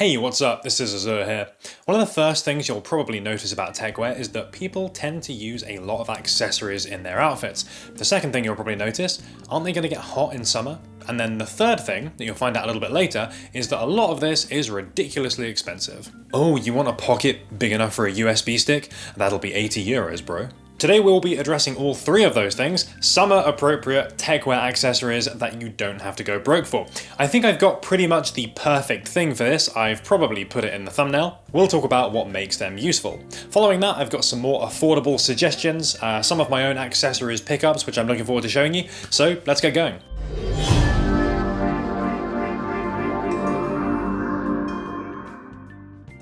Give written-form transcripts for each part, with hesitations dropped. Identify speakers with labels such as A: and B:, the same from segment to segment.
A: Hey, what's up? This is Azur here. One of the first things you'll probably notice about techwear is that people tend to use a lot of accessories in their outfits. The second thing you'll probably notice, aren't they going to get hot in summer? And then the third thing, that you'll find out a little bit later, is that a lot of this is ridiculously expensive. Oh, you want a pocket big enough for a USB stick? That'll be 80 euros, bro. Today we'll be addressing all three of those things, summer-appropriate techwear accessories that you don't have to go broke for. I think I've got pretty much the perfect thing for this. I've probably put it in the thumbnail. We'll talk about what makes them useful. Following that, I've got some more affordable suggestions, some of my own accessories pickups, which I'm looking forward to showing you. So let's get going.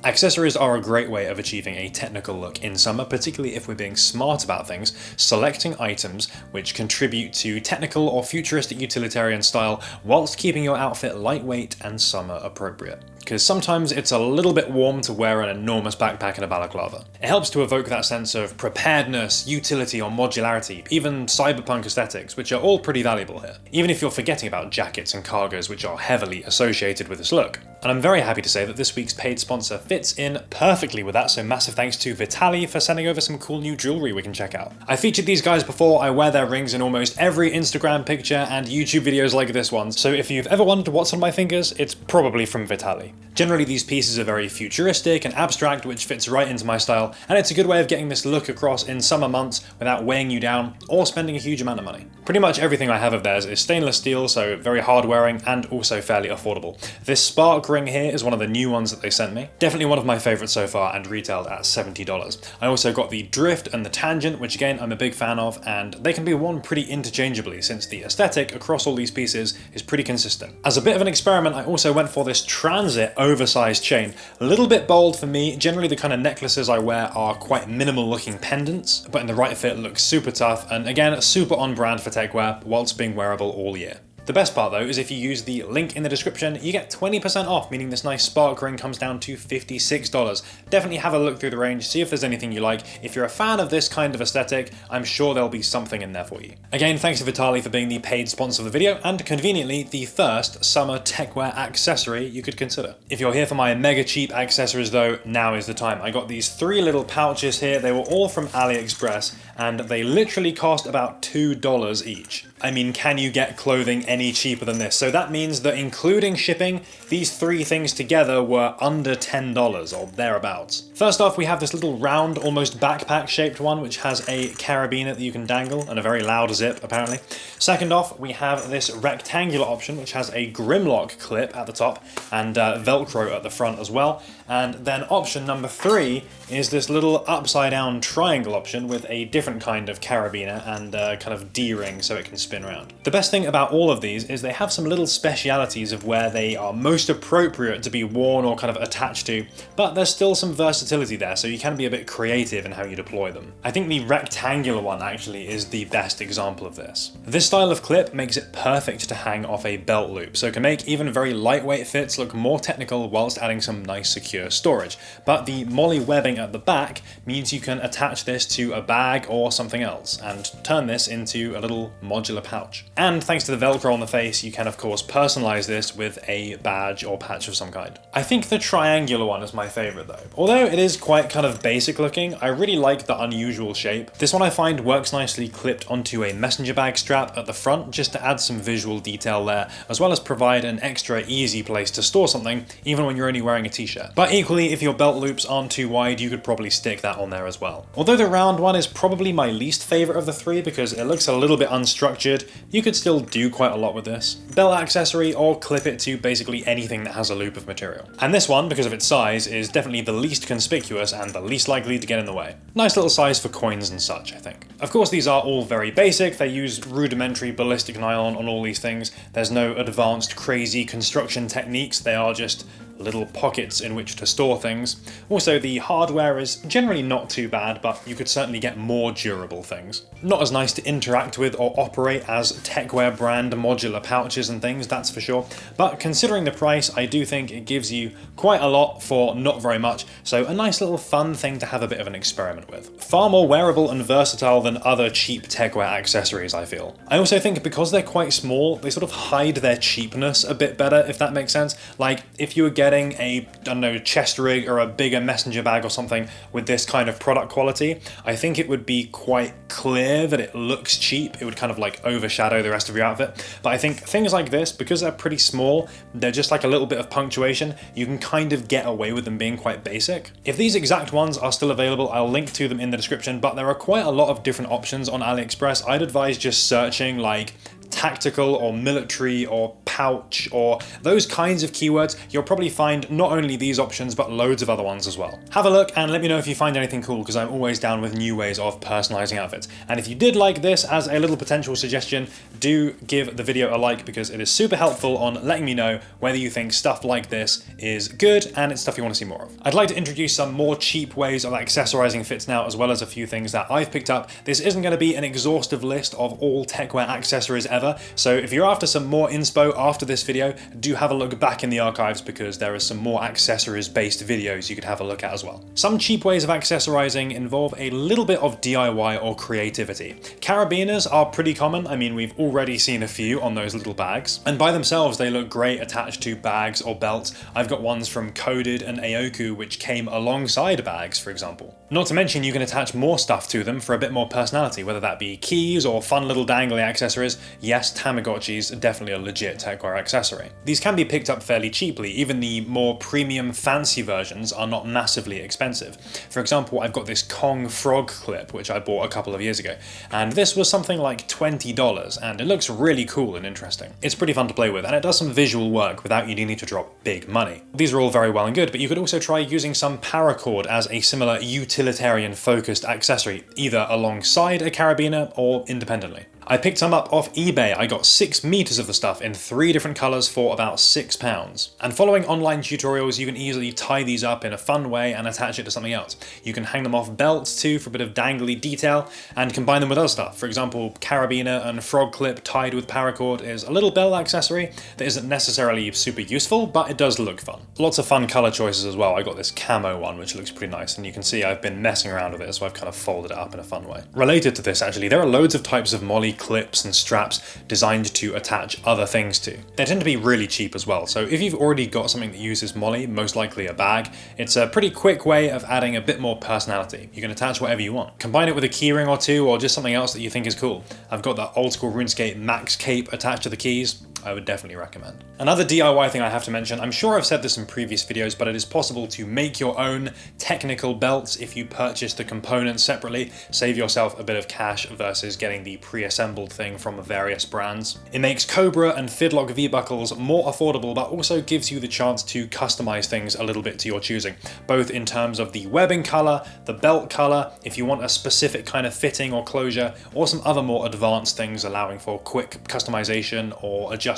A: Accessories are a great way of achieving a technical look in summer, particularly if we're being smart about things, selecting items which contribute to technical or futuristic utilitarian style whilst keeping your outfit lightweight and summer appropriate. Because sometimes it's a little bit warm to wear an enormous backpack and a balaclava. It helps to evoke that sense of preparedness, utility or modularity, even cyberpunk aesthetics, which are all pretty valuable here. Even if you're forgetting about jackets and cargos, which are heavily associated with this look. And I'm very happy to say that this week's paid sponsor fits in perfectly with that, so massive thanks to Vitali for sending over some cool new jewelry we can check out. I featured these guys before. I wear their rings in almost every Instagram picture and YouTube videos like this one, so if you've ever wondered what's on my fingers, it's probably from Vitali. Generally these pieces are very futuristic and abstract, which fits right into my style, and it's a good way of getting this look across in summer months without weighing you down or spending a huge amount of money. Pretty much everything I have of theirs is stainless steel, so very hard wearing and also fairly affordable. This spark ring here is one of the new ones that they sent me. Definitely one of my favorites so far and retailed at $70. I also got the drift and the tangent, which again I'm a big fan of, and they can be worn pretty interchangeably since the aesthetic across all these pieces is pretty consistent. As a bit of an experiment, I also went for this transit oversized chain. A little bit bold for me. Generally the kind of necklaces I wear are quite minimal looking pendants, but in the right fit looks super tough and again super on brand for techwear whilst being wearable all year. The best part though is if you use the link in the description, you get 20% off, meaning this nice spark ring comes down to $56. Definitely have a look through the range, see if there's anything you like. If you're a fan of this kind of aesthetic, I'm sure there'll be something in there for you. Again, thanks to Vitali for being the paid sponsor of the video, and conveniently the first summer techwear accessory you could consider. If you're here for my mega cheap accessories though, now is the time. I got these three little pouches here. They were all from AliExpress, and they literally cost about $2 each. I mean, can you get clothing any cheaper than this? So that means that including shipping, these three things together were under $10 or thereabouts. First off, we have this little round, almost backpack shaped one, which has a carabiner that you can dangle and a very loud zip, apparently. Second off, we have this rectangular option, which has a Grimlock clip at the top and Velcro at the front as well. And then option number 3 is this little upside down triangle option with a different kind of carabiner and kind of D-ring so it can spin around. The best thing about all of these is they have some little specialities of where they are most appropriate to be worn or kind of attached to, but there's still some versatility there, so you can be a bit creative in how you deploy them. I think the rectangular one actually is the best example of this. This style of clip makes it perfect to hang off a belt loop, so it can make even very lightweight fits look more technical whilst adding some nice secure storage. But the molly webbing at the back means you can attach this to a bag or something else and turn this into a little modular pouch. And thanks to the Velcro on the face, you can of course personalize this with a badge or patch of some kind. I think the triangular one is my favorite though. Although it is quite kind of basic looking, I really like the unusual shape. This one I find works nicely clipped onto a messenger bag strap at the front just to add some visual detail there, as well as provide an extra easy place to store something even when you're only wearing a t-shirt. But equally, if your belt loops aren't too wide, you could probably stick that on there as well. Although the round one is probably my least favorite of the three because it looks a little bit unstructured, you could still do quite a lot with this. Belt accessory or clip it to basically anything that has a loop of material. And this one, because of its size, is definitely the least conspicuous and the least likely to get in the way. Nice little size for coins and such, I think. Of course, these are all very basic. They use rudimentary ballistic nylon on all these things. There's no advanced crazy construction techniques. They are just little pockets in which to store things. Also, the hardware is generally not too bad, but you could certainly get more durable things. Not as nice to interact with or operate as Techwear brand modular pouches and things, that's for sure. But considering the price, I do think it gives you quite a lot for not very much, so a nice little fun thing to have a bit of an experiment with. Far more wearable and versatile than other cheap Techwear accessories, I feel. I also think because they're quite small, they sort of hide their cheapness a bit better, if that makes sense. Like, if you were getting getting a, I don't know, chest rig or a bigger messenger bag or something with this kind of product quality, I think it would be quite clear that it looks cheap. It would kind of like overshadow the rest of your outfit. But I think things like this, because they're pretty small, they're just like a little bit of punctuation, you can kind of get away with them being quite basic. If these exact ones are still available, I'll link to them in the description, but there are quite a lot of different options on AliExpress. I'd advise just searching like tactical or military or pouch or those kinds of keywords. You'll probably find not only these options but loads of other ones as well. Have a look and let me know if you find anything cool, because I'm always down with new ways of personalizing outfits. And if you did like this as a little potential suggestion, do give the video a like, because it is super helpful on letting me know whether you think stuff like this is good and it's stuff you want to see more of. I'd like to introduce some more cheap ways of accessorizing fits now, as well as a few things that I've picked up. This isn't going to be an exhaustive list of all techwear accessories ever, so if you're after some more inspo after this video, do have a look back in the archives, because there are some more accessories based videos you could have a look at as well. Some cheap ways of accessorizing involve a little bit of DIY or creativity. Carabiners are pretty common. I mean, we've already seen a few on those little bags, and by themselves they look great attached to bags or belts. I've got ones from Coded and Aoku which came alongside bags, for example. Not to mention you can attach more stuff to them for a bit more personality, whether that be keys or fun little dangly accessories. Yes, Tamagotchis are definitely a legit Techwear accessory. These can be picked up fairly cheaply. Even the more premium fancy versions are not massively expensive. For example, I've got this Kong frog clip which I bought a couple of years ago, and this was something like $20, and it looks really cool and interesting. It's pretty fun to play with, and it does some visual work without you needing to drop big money. These are all very well and good, but you could also try using some paracord as a similar utilitarian focused accessory, either alongside a carabiner or independently. I picked some up off eBay. I got 6 meters of the stuff in 3 different colors for about £6. And following online tutorials, you can easily tie these up in a fun way and attach it to something else. You can hang them off belts too for a bit of dangly detail, and combine them with other stuff. For example, carabiner and frog clip tied with paracord is a little belt accessory that isn't necessarily super useful, but it does look fun. Lots of fun color choices as well. I got this camo one which looks pretty nice, and you can see I've been messing around with it, so I've kind of folded it up in a fun way. Related to this actually, there are loads of types of molly clips and straps designed to attach other things to. They tend to be really cheap as well, so if you've already got something that uses molly, most likely a bag, it's a pretty quick way of adding a bit more personality. You can attach whatever you want. Combine it with a keyring or two, or just something else that you think is cool. I've got that old school RuneScape Max cape attached to the keys. I would definitely recommend. Another DIY thing I have to mention, I'm sure I've said this in previous videos, but it is possible to make your own technical belts if you purchase the components separately. Save yourself a bit of cash versus getting the pre-assembled thing from various brands. It makes Cobra and Fidlock V-buckles more affordable, but also gives you the chance to customize things a little bit to your choosing, both in terms of the webbing color, the belt color, if you want a specific kind of fitting or closure, or some other more advanced things allowing for quick customization or adjustment,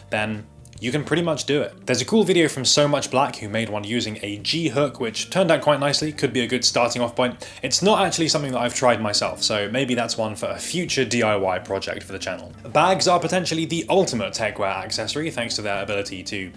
A: then you can pretty much do it. There's a cool video from So Much Black who made one using a G-hook, which turned out quite nicely, could be a good starting off point. It's not actually something that I've tried myself, so maybe that's one for a future DIY project for the channel. Bags are potentially the ultimate Techwear accessory, thanks to their ability to,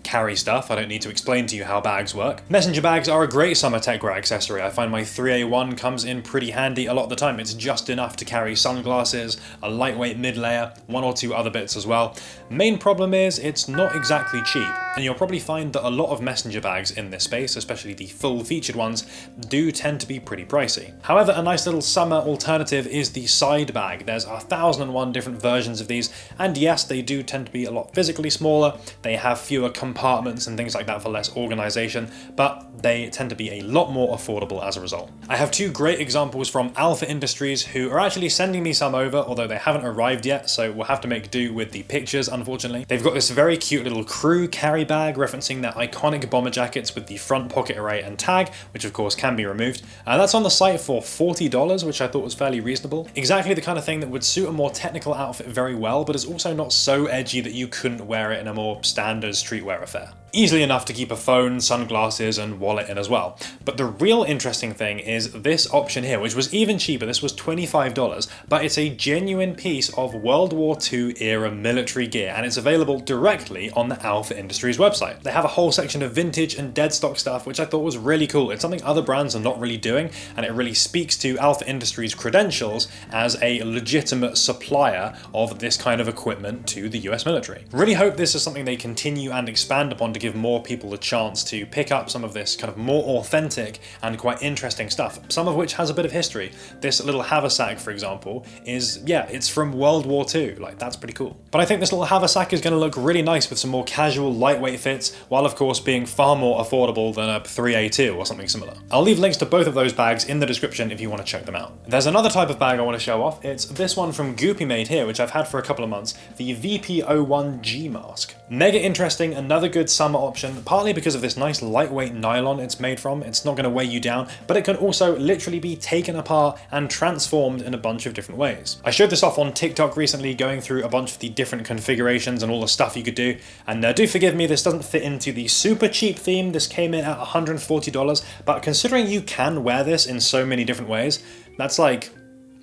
A: carry stuff. I don't need to explain to you how bags work. Messenger bags are a great summer Techwear accessory. I find my 3A1 comes in pretty handy a lot of the time. It's just enough to carry sunglasses, a lightweight mid-layer, 1 or 2 other bits as well. Main problem is it's not exactly cheap, and you'll probably find that a lot of messenger bags in this space, especially the full featured ones, do tend to be pretty pricey. However, a nice little summer alternative is the side bag. There's 1,001 different versions of these, and yes, they do tend to be a lot physically smaller. They have fewer compartments and things like that for less organization, but they tend to be a lot more affordable as a result. I have 2 great examples from Alpha Industries, who are actually sending me some over, although they haven't arrived yet, so we'll have to make do with the pictures, unfortunately. They've got this very cute little crew carry bag referencing their iconic bomber jackets with the front pocket array and tag, which of course can be removed. That's on the site for $40, which I thought was fairly reasonable. Exactly the kind of thing that would suit a more technical outfit very well, but is also not so edgy that you couldn't wear it in a more standard streetwear affair. Easily enough to keep a phone, sunglasses, and wallet in as well. But the real interesting thing is this option here, which was even cheaper. This was $25, but it's a genuine piece of World War II era military gear, and it's available directly on the Alpha Industries website. They have a whole section of vintage and dead stock stuff, which I thought was really cool. It's something other brands are not really doing, and it really speaks to Alpha Industries' credentials as a legitimate supplier of this kind of equipment to the US military. Really hope this is something they continue and expand upon to give more people the chance to pick up some of this kind of more authentic and quite interesting stuff, some of which has a bit of history. This little haversack, for example, is, yeah, it's from World War II, like that's pretty cool. But I think this little haversack is going to look really nice with some more casual, lightweight fits, while of course being far more affordable than a 3A2 or something similar. I'll leave links to both of those bags in the description if you want to check them out. There's another type of bag I want to show off. It's this one from Goopy Made here, which I've had for a couple of months, the VP01G mask. Mega interesting, another good summer option, partly because of this nice lightweight nylon it's made from. It's not going to weigh you down, but it can also literally be taken apart and transformed in a bunch of different ways. I showed this off on TikTok recently, going through a bunch of the different configurations and all the stuff you could do, and do forgive me, this doesn't fit into the super cheap theme. This came in at $140, but considering you can wear this in so many different ways, that's like,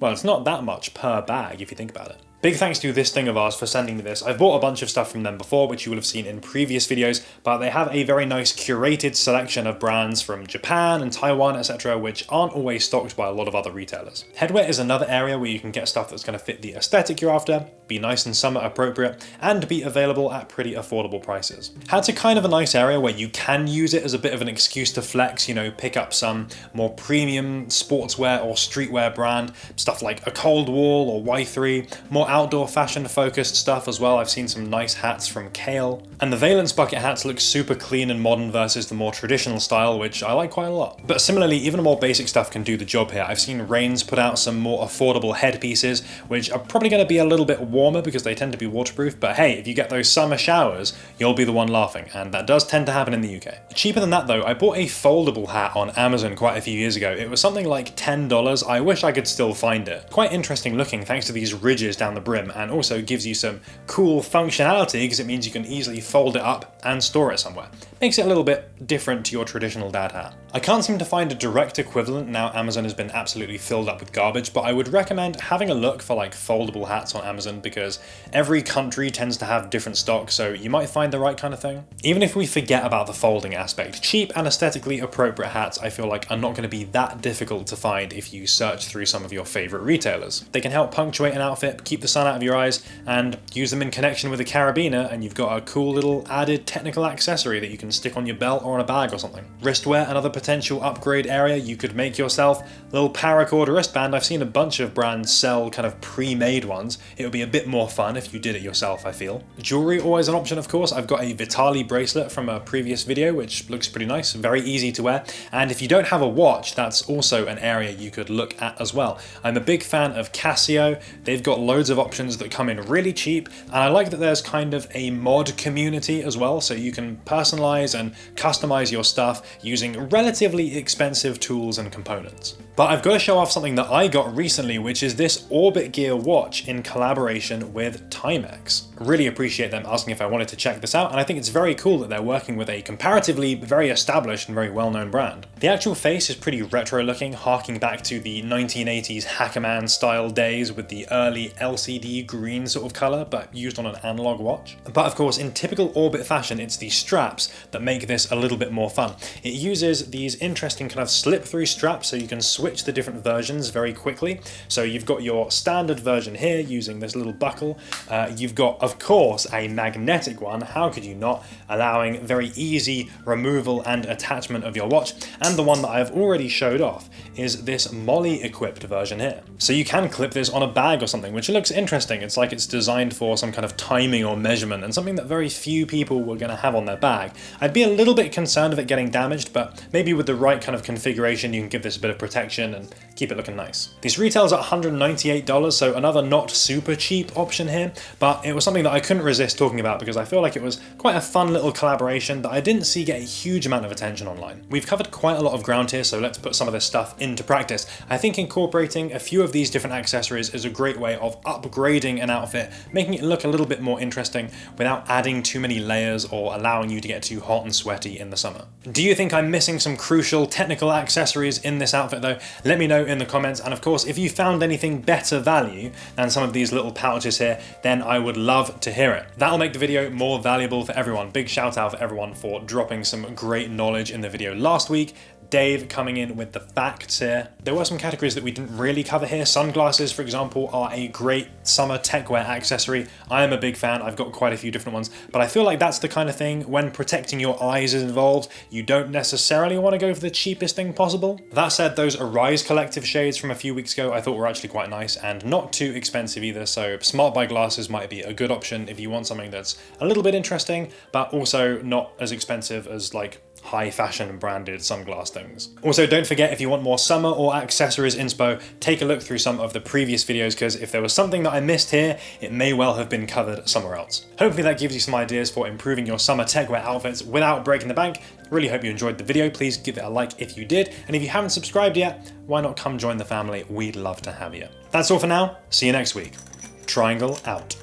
A: well, it's not that much per bag if you think about it. Big thanks to This Thing of Ours for sending me this. I've bought a bunch of stuff from them before, which you will have seen in previous videos, but they have a very nice curated selection of brands from Japan and Taiwan, etc., which aren't always stocked by a lot of other retailers. Headwear is another area where you can get stuff that's going to fit the aesthetic you're after, be nice and summer appropriate, and be available at pretty affordable prices. Hat's a kind of a nice area where you can use it as a bit of an excuse to flex, you know, pick up some more premium sportswear or streetwear brand, stuff like a Cold Wall or Y3, more outdoor fashion focused stuff as well. I've seen some nice hats from Kale. And the Valence bucket hats look super clean and modern versus the more traditional style, which I like quite a lot. But similarly, even more basic stuff can do the job here. I've seen Rains put out some more affordable headpieces, which are probably going to be a little bit warmer because they tend to be waterproof, but hey, if you get those summer showers, you'll be the one laughing, and that does tend to happen in the UK. Cheaper than that though, I bought a foldable hat on Amazon quite a few years ago. It was something like $10. I wish I could still find it. Quite interesting looking thanks to these ridges down the brim, and also gives you some cool functionality because it means you can easily fold it up and store it somewhere. Makes it a little bit different to your traditional dad hat. I can't seem to find a direct equivalent now Amazon has been absolutely filled up with garbage, but I would recommend having a look for like foldable hats on Amazon because every country tends to have different stock, so you might find the right kind of thing. Even if we forget about the folding aspect, cheap and aesthetically appropriate hats I feel like are not going to be that difficult to find if you search through some of your favorite retailers. They can help punctuate an outfit, keep the sun out of your eyes, and use them in connection with a carabiner, and you've got a cool little added technical accessory that you can stick on your belt or on a bag or something. Wristwear, another potential upgrade area you could make yourself. Little Paracord Wristband, I've seen a bunch of brands sell kind of pre-made ones. It would be a bit more fun if you did it yourself, I feel. Jewelry, always an option of course. I've got a Vitali bracelet from a previous video, which looks pretty nice, very easy to wear. And if you don't have a watch, that's also an area you could look at as well. I'm a big fan of Casio. They've got loads of options that come in really cheap, and I like that there's kind of a mod community as well, so you can personalize and customize your stuff using relatively expensive tools and components. But I've got to show off something that I got recently, which is this Orbit Gear watch in collaboration with Timex. Really appreciate them asking if I wanted to check this out, and I think it's very cool that they're working with a comparatively very established and very well-known brand. The actual face is pretty retro looking, harking back to the 1980s Hackerman style days with the early LCD green sort of color, but used on an analog watch. But of course, in typical Orbit fashion, it's the straps that make this a little bit more fun. It uses these interesting kind of slip-through straps so you can switch the different versions very quickly. So you've got your standard version here using this little buckle. You've got, of course, a magnetic one. How could you not? Allowing very easy removal and attachment of your watch. And the one that I've already showed off is this MOLLE equipped version here. So you can clip this on a bag or something, which looks interesting. It's like it's designed for some kind of timing or measurement, and something that very few people were going to have on their bag. I'd be a little bit concerned of it getting damaged, but maybe with the right kind of configuration, you can give this a bit of protection and keep it looking nice. This retails at $198, so another not super cheap option here, but it was something that I couldn't resist talking about because I feel like it was quite a fun little collaboration that I didn't see get a huge amount of attention online. We've covered quite a lot of ground here, so let's put some of this stuff into practice. I think incorporating a few of these different accessories is a great way of upgrading an outfit, making it look a little bit more interesting without adding too many layers or allowing you to get too hot and sweaty in the summer. Do you think I'm missing some crucial technical accessories in this outfit though? Let me know in the comments, and of course if you found anything better value than some of these little pouches here, then I would love to hear it. That'll make the video more valuable for everyone. Big shout out for everyone for dropping some great knowledge in the video last week. Dave coming in with the facts here. There were some categories that we didn't really cover here. Sunglasses, for example, are a great summer techwear accessory. I am a big fan. I've got quite a few different ones, but I feel like that's the kind of thing when protecting your eyes is involved, you don't necessarily want to go for the cheapest thing possible. That said, those Arise collective shades from a few weeks ago I thought were actually quite nice and not too expensive either, so Smart Buy glasses might be a good option if you want something that's a little bit interesting, but also not as expensive as like high fashion and branded sunglass things. Also, don't forget, if you want more summer or accessories inspo, take a look through some of the previous videos, because if there was something that I missed here, it may well have been covered somewhere else. Hopefully that gives you some ideas for improving your summer techwear outfits without breaking the bank. Really hope you enjoyed the video. Please give it a like if you did, and if you haven't subscribed yet, why not come join the family? We'd love to have you. That's all for now. See you next week. Triangle out.